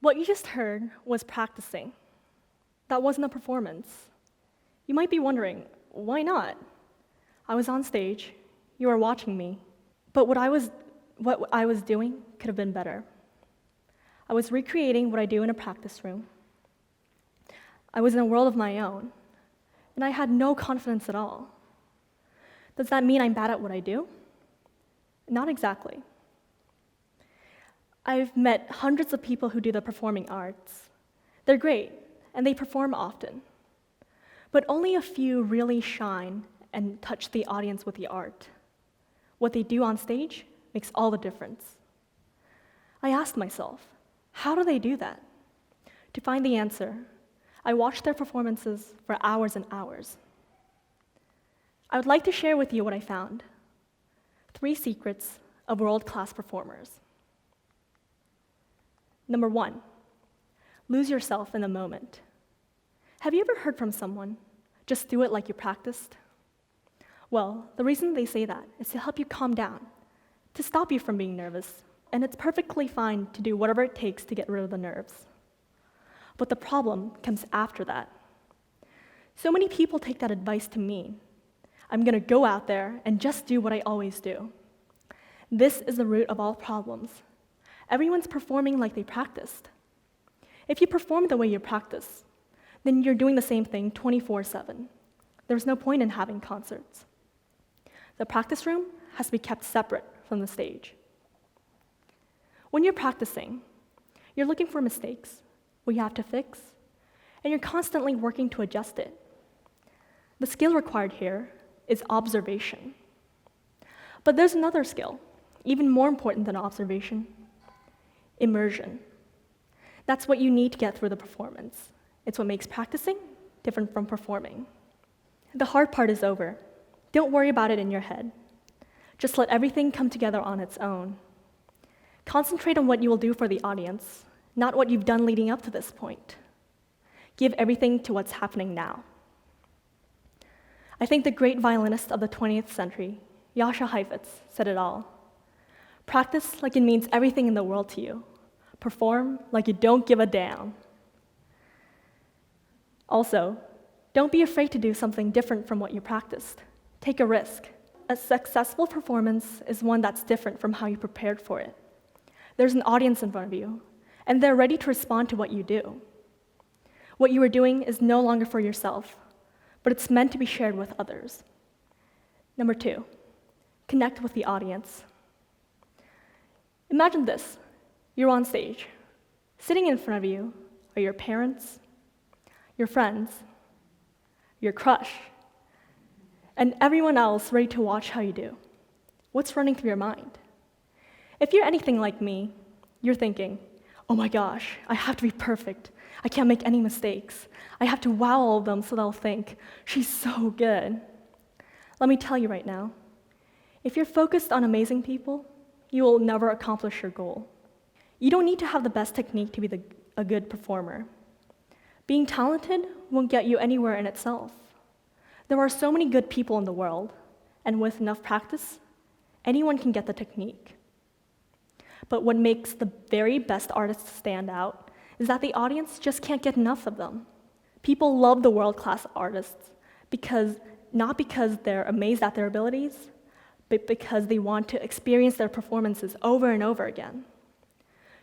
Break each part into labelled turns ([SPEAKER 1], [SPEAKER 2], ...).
[SPEAKER 1] What you just heard was practicing. That wasn't a performance. You might be wondering, why not? I was on stage, you were watching me, but what I was doing could have been better. I was recreating what I do in a practice room. I was in a world of my own, and I had no confidence at all. Does that mean I'm bad at what I do? Not exactly. I've met hundreds of people who do the performing arts. They're great, and they perform often. But only a few really shine and touch the audience with the art. What they do on stage makes all the difference. I asked myself, how do they do that? To find the answer, I watched their performances for hours and hours. I would like to share with you what I found. 3 secrets of world-class performers. Number 1, lose yourself in the moment. Have you ever heard from someone, just do it like you practiced? Well, the reason they say that is to help you calm down, to stop you from being nervous, and it's perfectly fine to do whatever it takes to get rid of the nerves. But the problem comes after that. So many people take that advice to mean, I'm gonna go out there and just do what I always do. This is the root of all problems. Everyone's performing like they practiced. If you perform the way you practice, then you're doing the same thing 24/7. There's no point in having concerts. The practice room has to be kept separate from the stage. When you're practicing, you're looking for mistakes, what you have to fix, and you're constantly working to adjust it. The skill required here is observation. But there's another skill, even more important than observation: immersion. That's what you need to get through the performance. It's what makes practicing different from performing. The hard part is over. Don't worry about it in your head. Just let everything come together on its own. Concentrate on what you will do for the audience, not what you've done leading up to this point. Give everything to what's happening now. I think the great violinist of the 20th century, Jascha Heifetz, said it all. Practice like it means everything in the world to you. Perform like you don't give a damn. Also, don't be afraid to do something different from what you practiced. Take a risk. A successful performance is one that's different from how you prepared for it. There's an audience in front of you, and they're ready to respond to what you do. What you are doing is no longer for yourself, but it's meant to be shared with others. Number 2, connect with the audience. Imagine this. You're on stage. Sitting in front of you are your parents, your friends, your crush, and everyone else ready to watch how you do. What's running through your mind? If you're anything like me, you're thinking, oh my gosh, I have to be perfect. I can't make any mistakes. I have to wow all of them so they'll think, she's so good. Let me tell you right now, if you're focused on amazing people, you will never accomplish your goal. You don't need to have the best technique to be a good performer. Being talented won't get you anywhere in itself. There are so many good people in the world, and with enough practice, anyone can get the technique. But what makes the very best artists stand out is that the audience just can't get enough of them. People love the world-class artists not because they're amazed at their abilities, but because they want to experience their performances over and over again.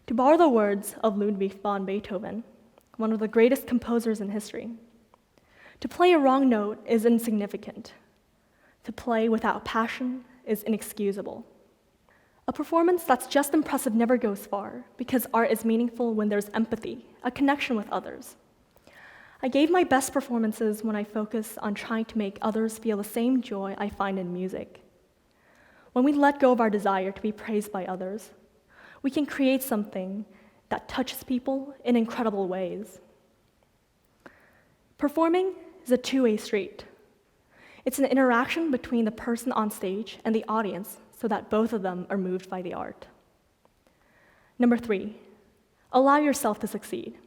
[SPEAKER 1] To borrow the words of Ludwig van Beethoven, one of the greatest composers in history, to play a wrong note is insignificant. To play without passion is inexcusable. A performance that's just impressive never goes far, because art is meaningful when there's empathy, a connection with others. I gave my best performances when I focused on trying to make others feel the same joy I find in music. When we let go of our desire to be praised by others, we can create something that touches people in incredible ways. Performing is a two-way street. It's an interaction between the person on stage and the audience so that both of them are moved by the art. Number 3, allow yourself to succeed.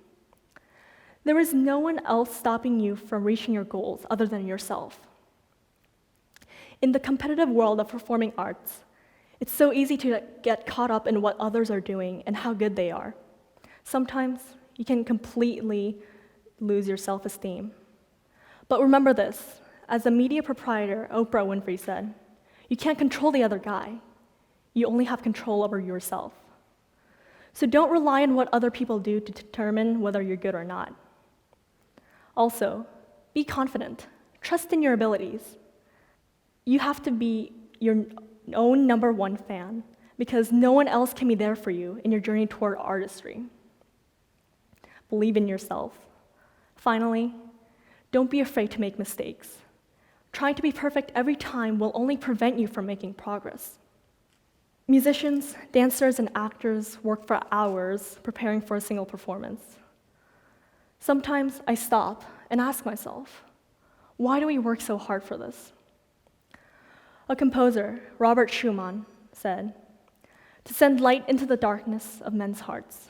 [SPEAKER 1] There is no one else stopping you from reaching your goals other than yourself. In the competitive world of performing arts, it's so easy to get caught up in what others are doing and how good they are. Sometimes you can completely lose your self-esteem. But remember this, as a media proprietor, Oprah Winfrey said, you can't control the other guy. You only have control over yourself. So don't rely on what other people do to determine whether you're good or not. Also, be confident. Trust in your abilities. You have to be your own number one fan because no one else can be there for you in your journey toward artistry. Believe in yourself. Finally, don't be afraid to make mistakes. Trying to be perfect every time will only prevent you from making progress. Musicians, dancers, and actors work for hours preparing for a single performance. Sometimes I stop and ask myself, why do we work so hard for this? A composer, Robert Schumann, said, "To send light into the darkness of men's hearts,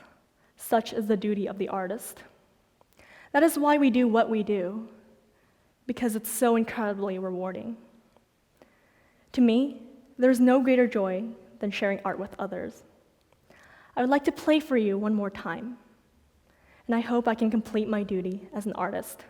[SPEAKER 1] such is the duty of the artist." That is why we do what we do, because it's so incredibly rewarding. To me, there's no greater joy than sharing art with others. I would like to play for you one more time, and I hope I can complete my duty as an artist.